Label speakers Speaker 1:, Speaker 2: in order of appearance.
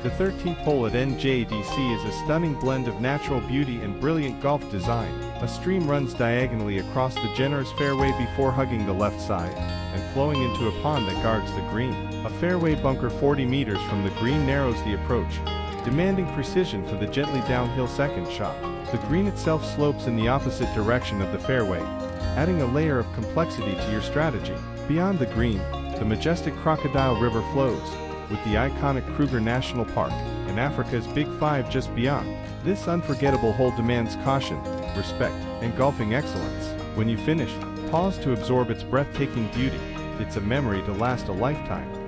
Speaker 1: The 13th hole at NJDC is a stunning blend of natural beauty and brilliant golf design. A stream runs diagonally across the generous fairway before hugging the left side and flowing into a pond that guards the green. A fairway bunker 40 meters from the green narrows the approach, demanding precision for the gently downhill second shot. The green itself slopes in the opposite direction of the fairway, adding a layer of complexity to your strategy. Beyond the green, the majestic Crocodile River flows, with the iconic Kruger National Park and Africa's Big Five just beyond. This unforgettable hole demands caution, respect, and golfing excellence. When you finish, pause to absorb its breathtaking beauty. It's a memory to last a lifetime.